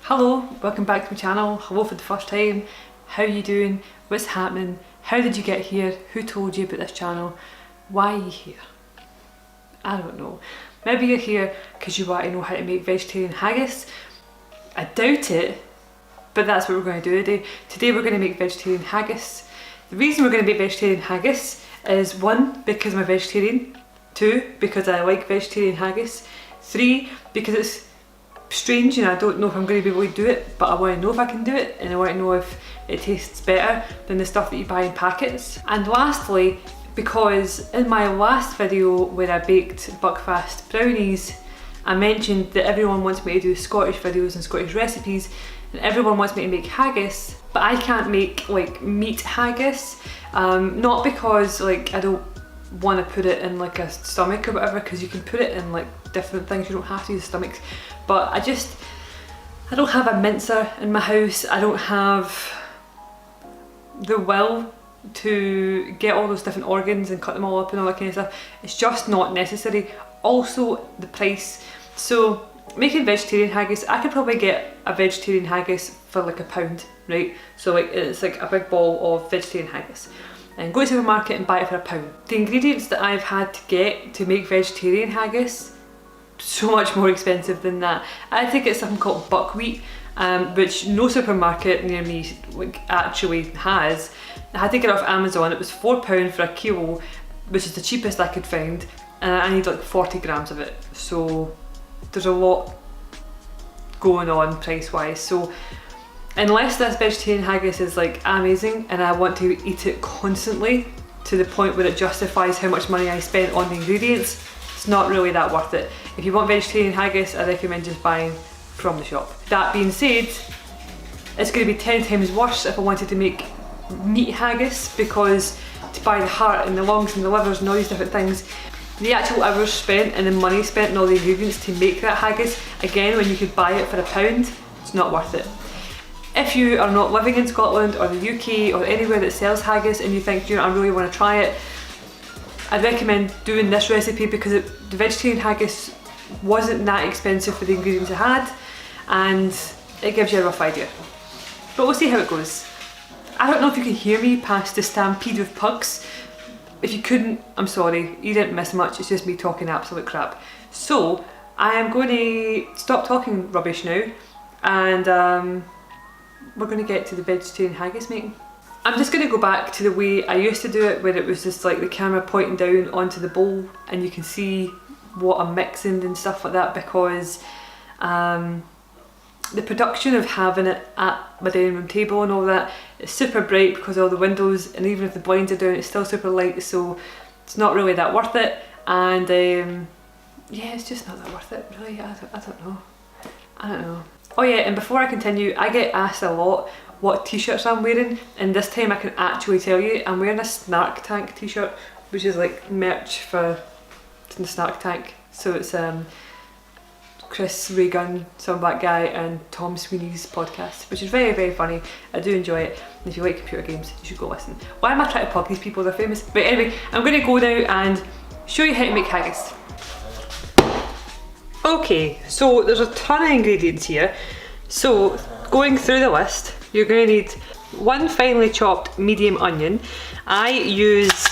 Hello, welcome back to my channel. Hello for the first time. How are you doing? What's happening? How did you get here? Who told you about this channel? Why are you here? I don't know. Maybe you're here because you want to know how to make vegetarian haggis. I doubt it, but that's what we're going to do today. Today we're going to make vegetarian haggis. The reason we're going to make vegetarian haggis is 1, because I'm a vegetarian, 2, because I like vegetarian haggis, 3, because it's strange and I don't know if I'm going to be able to do it, but I want to know if I can do it, and I want to know if it tastes better than the stuff that you buy in packets. And lastly, because in my last video where I baked Buckfast brownies, I mentioned that everyone wants me to do Scottish videos and Scottish recipes, and everyone wants me to make haggis, but I can't make like meat haggis, not because like I don't want to put it in like a stomach or whatever, because you can put it in like different things, you don't have to use stomachs, but I don't have a mincer in my house. I don't have the will to get all those different organs and cut them all up and all that kind of stuff. It's just not necessary. Also the price. So making vegetarian haggis, I could probably get a vegetarian haggis for like £1, right? So like it's like a big ball of vegetarian haggis, and go to the supermarket and buy it for £1. The ingredients that I've had to get to make vegetarian haggis, so much more expensive than that. I think it's something called buckwheat, which no supermarket near me like actually has. I had to get it off Amazon. It was £4 for a kilo, which is the cheapest I could find, and I need like 40 grams of it. So there's a lot going on price wise. So unless this vegetarian haggis is like amazing and I want to eat it constantly to the point where it justifies how much money I spent on the ingredients, it's not really that worth it. If you want vegetarian haggis, I recommend just buying from the shop. That being said, it's going to be 10 times worse if I wanted to make meat haggis, because to buy the heart and the lungs and the livers and all these different things, the actual hours spent and the money spent and all the ingredients to make that haggis, again, when you could buy it for £1, it's not worth it. If you are not living in Scotland or the UK or anywhere that sells haggis and you think, you know, I really want to try it, I'd recommend doing this recipe, because the vegetarian haggis wasn't that expensive for the ingredients it had, and it gives you a rough idea. But we'll see how it goes. I don't know if you can hear me past the stampede of pugs. If you couldn't, I'm sorry, you didn't miss much, it's just me talking absolute crap. So I am going to stop talking rubbish now, and we're going to get to the vegetarian haggis making. I'm just going to go back to the way I used to do it, where it was just like the camera pointing down onto the bowl and you can see what I'm mixing and stuff like that, because the production of having it at my dining room table and all that is super bright because of all the windows, and even if the blinds are down it's still super light, so it's not really that worth it. And yeah, it's just not that worth it really. I don't know. Oh yeah, and before I continue, I get asked a lot what t-shirts I'm wearing, and this time I can actually tell you I'm wearing a Snark Tank t-shirt, which is like merch for the Snark Tank. So it's Chris Ray Gunn, Some Black Guy, and Tom Sweeney's podcast, which is very, very funny. I do enjoy it, and if you like computer games, you should go listen. Why am I trying to plug these people? They're famous. But anyway, I'm going to go now and show you how to make haggis. Okay, so there's a ton of ingredients here. So going through the list, you're going to need 1 finely chopped medium onion. I use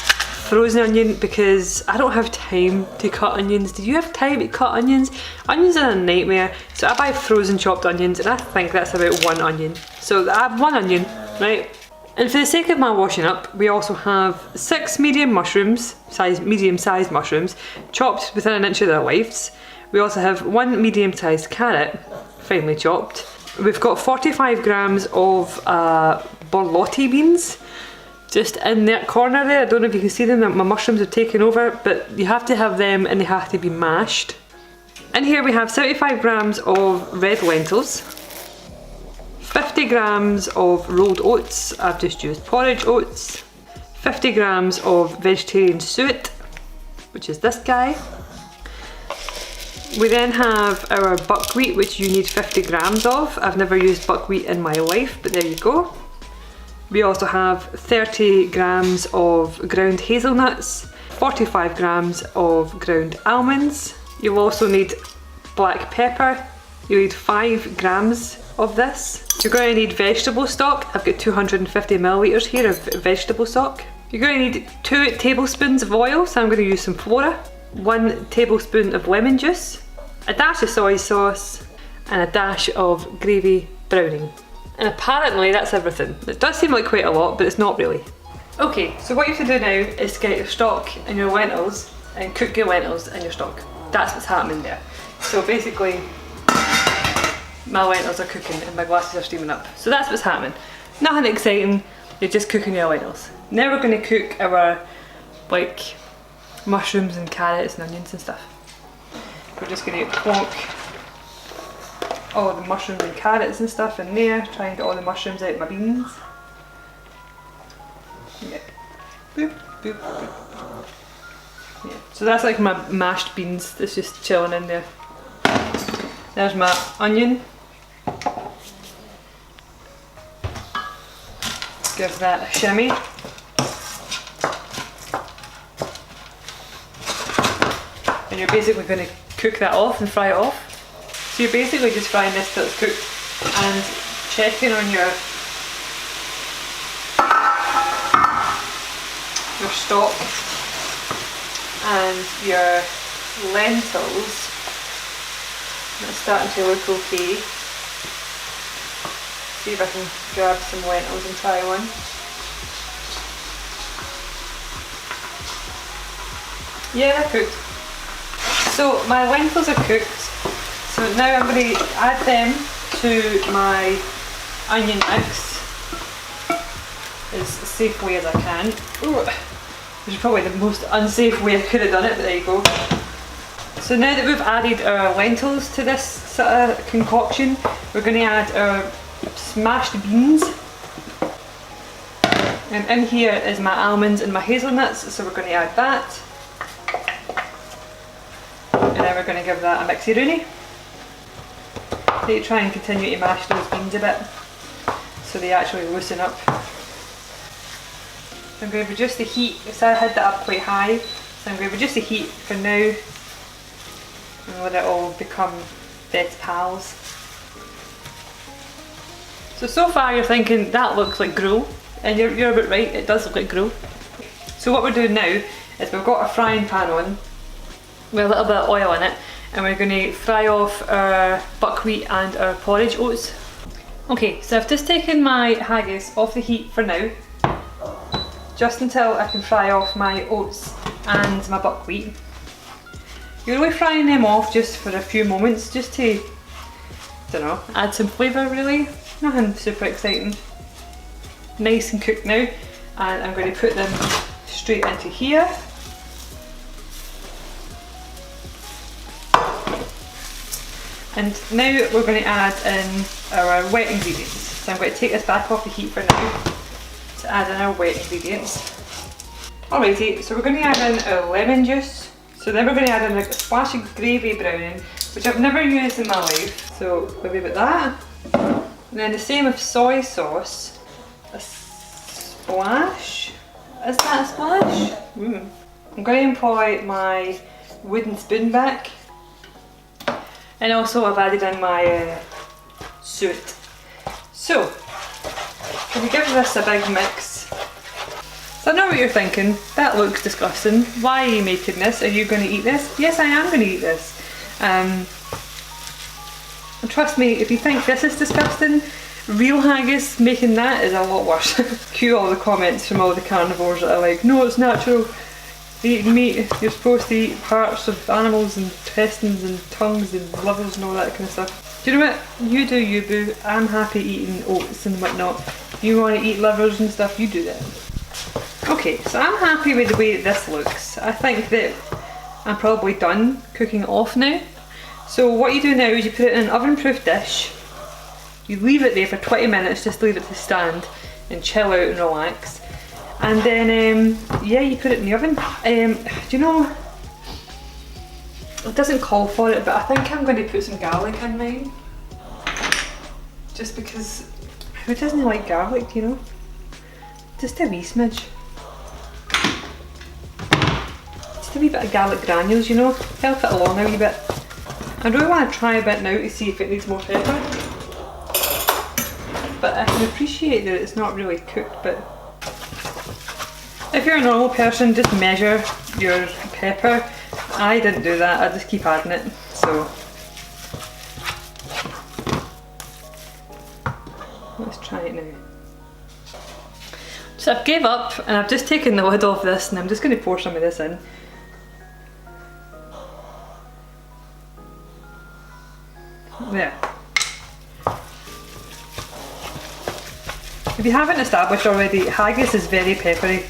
frozen onion because I don't have time to cut onions. Do you have time to cut onions? Onions are a nightmare, so I buy frozen chopped onions, and I think that's about 1 onion. So I have 1 onion, right? And for the sake of my washing up, we also have 6 medium mushrooms, medium-sized mushrooms, chopped within 1 inch of their lives. We also have 1 medium-sized carrot, finely chopped. We've got 45 grams of borlotti beans, just in that corner there. I don't know if you can see them, my mushrooms have taken over, but you have to have them and they have to be mashed. In here we have 75 grams of red lentils, 50 grams of rolled oats, I've just used porridge oats, 50 grams of vegetarian suet, which is this guy. We then have our buckwheat, which you need 50 grams of. I've never used buckwheat in my life, but there you go. We also have 30 grams of ground hazelnuts, 45 grams of ground almonds. You'll also need black pepper, You need 5 grams of this. You're going to need vegetable stock. I've got 250 millilitres here of vegetable stock. You're going to need 2 tablespoons of oil, so I'm going to use some Flora. 1 tablespoon of lemon juice, a dash of soy sauce, and a dash of gravy browning. And apparently that's everything. It does seem like quite a lot, but it's not really. Okay, so what you have to do now is get your stock and your lentils and cook your lentils and your stock. That's what's happening there. So basically, my lentils are cooking and my glasses are steaming up. So that's what's happening. Nothing exciting, you're just cooking your lentils. Now we're going to cook our like mushrooms and carrots and onions and stuff. We're just going to plonk all the mushrooms and carrots and stuff in there, try and get all the mushrooms out of my beans. Yeah. Boop, boop, boop. Yeah. So that's like my mashed beans that's just chilling in there. There's my onion. Give that a shimmy. And you're basically going to cook that off and fry it off. So you're basically just frying this till it's cooked and checking on your stock and your lentils. That's starting to look okay. See if I can grab some lentils and try one. Yeah, they're cooked. So my lentils are cooked. So now I'm going to add them to my onion mix as safely as I can. Ooh, which is probably the most unsafe way I could have done it, but there you go. So now that we've added our lentils to this sort of concoction, we're going to add our smashed beans. And in here is my almonds and my hazelnuts, so we're going to add that. And then we're going to give that a mixy rooney. Try and continue to mash those beans a bit so they actually loosen up. I'm going to reduce the heat, so I had that up quite high, so I'm going to reduce the heat for now and let it all become best pals. So far you're thinking that looks like gruel, and you're a bit right, it does look like gruel. So what we're doing now is we've got a frying pan on with a little bit of oil in it, and we're going to fry off our buckwheat and our porridge oats. Okay, so I've just taken my haggis off the heat for now, just until I can fry off my oats and my buckwheat. You're really frying them off just for a few moments, just to, don't know, add some flavour really. Nothing super exciting. Nice and cooked now, and I'm going to put them straight into here. And now we're going to add in our wet ingredients. So I'm going to take this back off the heat for now to add in our wet ingredients. Alrighty, so we're going to add in our lemon juice. So then we're going to add in like a splash of gravy browning, which I've never used in my life. So maybe about that. And then the same with soy sauce. A splash. Is that a splash? I'm going to employ my wooden spoon back. And also I've added in my suet. So, if we give this a big mix. So I know what you're thinking, that looks disgusting. Why are you making this? Are you going to eat this? Yes, I am going to eat this. And trust me, if you think this is disgusting, real haggis making that is a lot worse. Cue all the comments from all the carnivores that are like, no, it's natural. Eating meat, you're supposed to eat parts of animals and intestines and tongues and livers and all that kind of stuff. Do you know what? You do you, boo. I'm happy eating oats and whatnot. If you want to eat livers and stuff, you do that. Okay, so I'm happy with the way this looks. I think that I'm probably done cooking it off now. So what you do now is you put it in an oven-proof dish. You leave it there for 20 minutes, just leave it to stand and chill out and relax. And then, yeah, you put it in the oven. Do you know, it doesn't call for it, but I think I'm going to put some garlic in mine. Just because, who doesn't like garlic, you know? Just a wee smidge. Just a wee bit of garlic granules, you know? Help it along a wee bit. I really want to try a bit now to see if it needs more pepper. But I can appreciate that it's not really cooked, but if you're a normal person, just measure your pepper. I didn't do that, I just keep adding it, so. Let's try it now. So I've gave up and I've just taken the lid off this and I'm just going to pour some of this in. There. If you haven't established already, haggis is very peppery.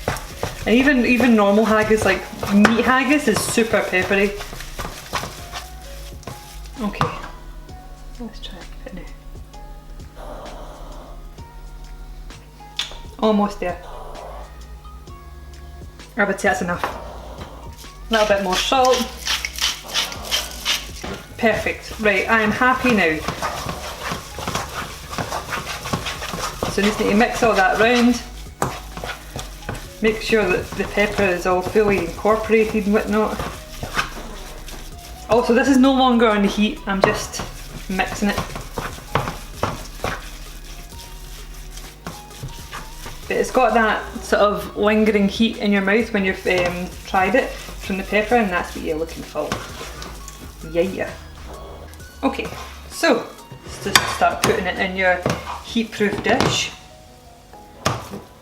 And even normal haggis, like meat haggis, is super peppery. Okay, let's try it now. Almost there. I would say that's enough. A little bit more salt. Perfect. Right, I am happy now. So I just need to mix all that round. Make sure that the pepper is all fully incorporated and whatnot. Also, this is no longer on the heat, I'm just mixing it. But it's got that sort of lingering heat in your mouth when you've tried it from the pepper, and that's what you're looking for. Yeah. Okay, so let's just start putting it in your heat-proof dish,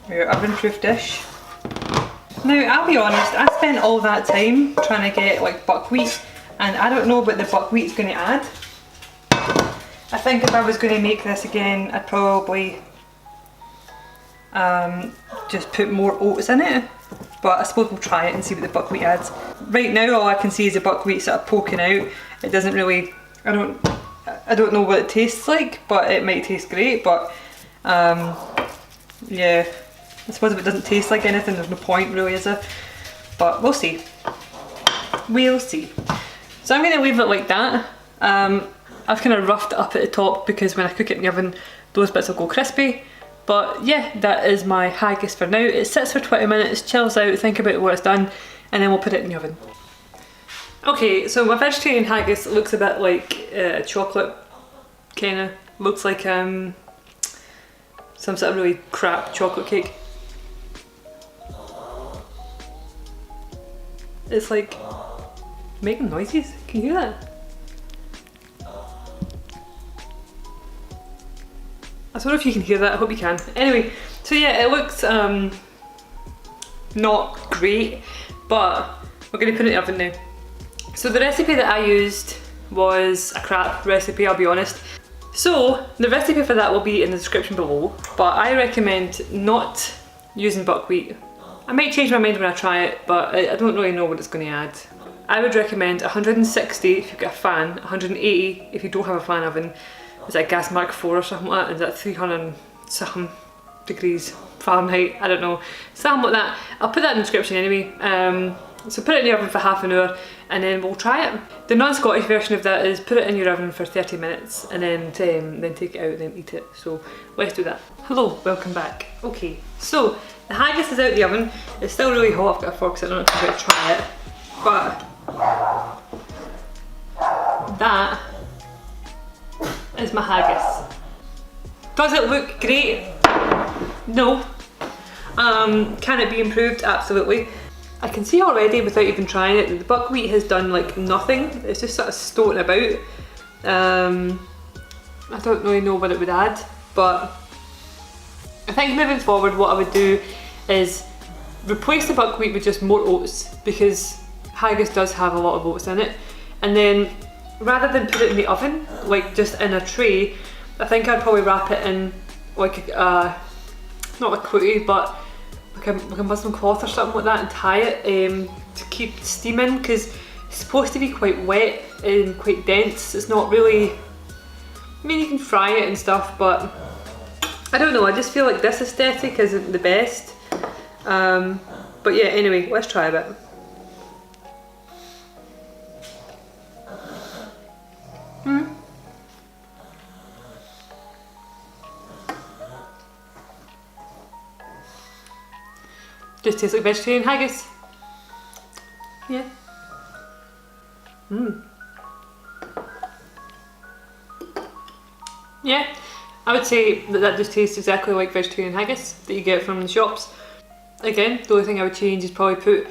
or your oven-proof dish. Now, I'll be honest, I spent all that time trying to get like buckwheat, and I don't know what the buckwheat's going to add. I think if I was going to make this again, I'd probably just put more oats in it, but I suppose we'll try it and see what the buckwheat adds. Right now, all I can see is the buckwheat sort of poking out. It doesn't really, I don't know what it tastes like, but it might taste great, but yeah. I suppose if it doesn't taste like anything, there's no point really, is there? But we'll see. We'll see. So I'm going to leave it like that. I've kind of roughed it up at the top because when I cook it in the oven, those bits will go crispy. But yeah, that is my haggis for now. It sits for 20 minutes, chills out, think about what it's done, and then we'll put it in the oven. Okay, so my vegetarian haggis looks a bit like chocolate, kind of. Looks like some sort of really crap chocolate cake. It's like making noises. Can you hear that? I don't know if you can hear that. I hope you can. Anyway, so yeah, it looks not great, but we're going to put it in the oven now. So the recipe that I used was a crap recipe, I'll be honest. So the recipe for that will be in the description below, but I recommend not using buckwheat. I might change my mind when I try it, but I don't really know what it's going to add. I would recommend 160 if you've got a fan, 180 if you don't have a fan oven. Is that a gas mark 4 or something like that? Is that 300 something degrees Fahrenheit? I don't know. Something like that. I'll put that in the description anyway. So put it in the oven for half an hour and then we'll try it. The non-Scottish version of that is put it in your oven for 30 minutes and then take it out and then eat it. So let's do that. Hello, welcome back. Okay, so the haggis is out of the oven. It's still really hot. I've got a fork so I don't know if I'm going to try it. But that is my haggis. Does it look great? No. Can it be improved? Absolutely. I can see already without even trying it that the buckwheat has done like nothing. It's just sort of stoating about. I don't really know what it would add, but I think moving forward what I would do is replace the buckwheat with just more oats, because haggis does have a lot of oats in it, and then rather than put it in the oven, like just in a tray, I think I'd probably wrap it in like a, not a quilty, but like a muslin cloth or something like that and tie it to keep steaming, because it's supposed to be quite wet and quite dense. It's not really, I mean you can fry it and stuff, but I don't know, I just feel like this aesthetic isn't the best. But yeah, anyway, let's try a bit. Just tastes like vegetarian haggis. Yeah. yeah, I would say that just tastes exactly like vegetarian haggis that you get from the shops. Again, the only thing I would change is probably put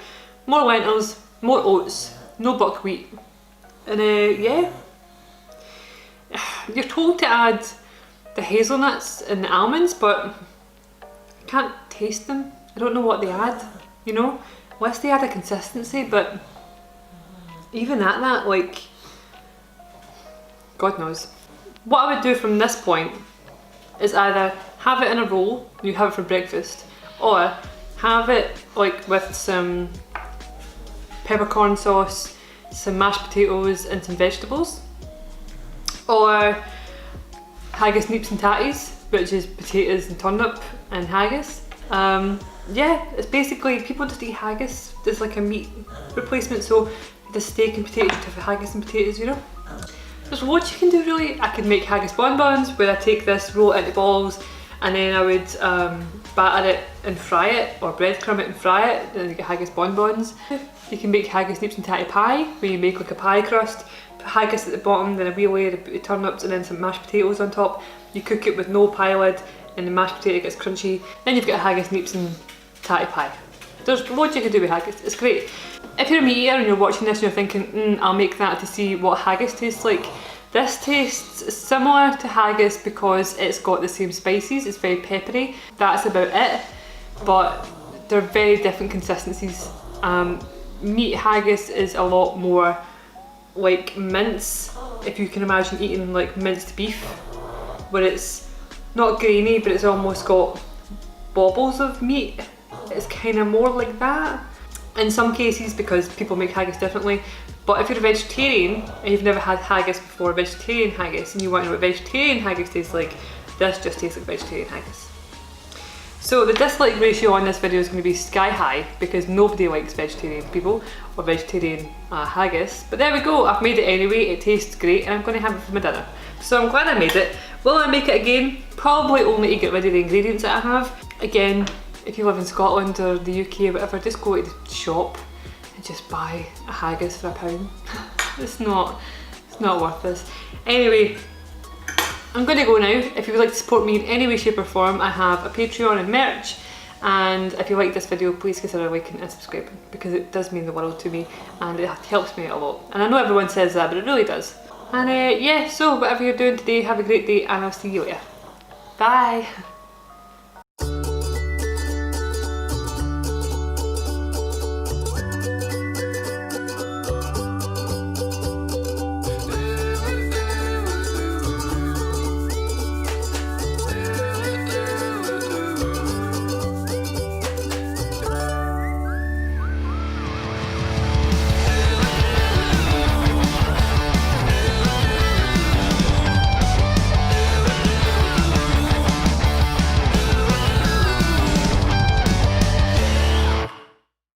more lentils, more oats, no buckwheat, and yeah. You're told to add the hazelnuts and the almonds, but I can't taste them. I don't know what they add, you know, unless they add a consistency, but even at that, like, God knows. What I would do from this point is either have it in a roll, you have it for breakfast, or have it like with some peppercorn sauce, some mashed potatoes and some vegetables, or haggis neeps and tatties, which is potatoes and turnip and haggis. Yeah, it's basically, people just eat haggis as like a meat replacement, so the steak and potatoes, you have haggis and potatoes, you know. There's loads you can do really. I could make haggis bonbons where I take this, roll it into balls, and then I would batter it and fry it, or breadcrumb it and fry it, and you get haggis bonbons. You can make haggis neeps and tatty pie, where you make like a pie crust, put haggis at the bottom, then a wee layer of turnips and then some mashed potatoes on top. You cook it with no pie lid and the mashed potato gets crunchy. Then you've got a haggis neeps and tatty pie. There's loads you can do with haggis, it's great. If you're a meat eater and you're watching this and you're thinking, I'll make that to see what haggis tastes like, this tastes similar to haggis because it's got the same spices, it's very peppery, that's about it, but they're very different consistencies. Meat haggis is a lot more like mince, if you can imagine eating like minced beef, where it's not grainy but it's almost got bobbles of meat. It's kind of more like that in some cases because people make haggis differently. But if you're a vegetarian and you've never had haggis before, vegetarian haggis, and you want to know what vegetarian haggis tastes like, this just tastes like vegetarian haggis. So the dislike ratio on this video is going to be sky high because nobody likes vegetarian people or vegetarian haggis. But there we go, I've made it anyway, it tastes great and I'm going to have it for my dinner. So I'm glad I made it. Will I make it again? Probably only to get rid of the ingredients that I have. Again, if you live in Scotland or the UK or whatever, just go to the shop and just buy a haggis for £1. It's not worth this. Anyway, I'm going to go now. If you would like to support me in any way, shape or form, I have a Patreon and merch. And if you like this video, please consider liking and subscribing because it does mean the world to me and it helps me out a lot. And I know everyone says that, but it really does. And yeah, so whatever you're doing today, have a great day and I'll see you later. Bye!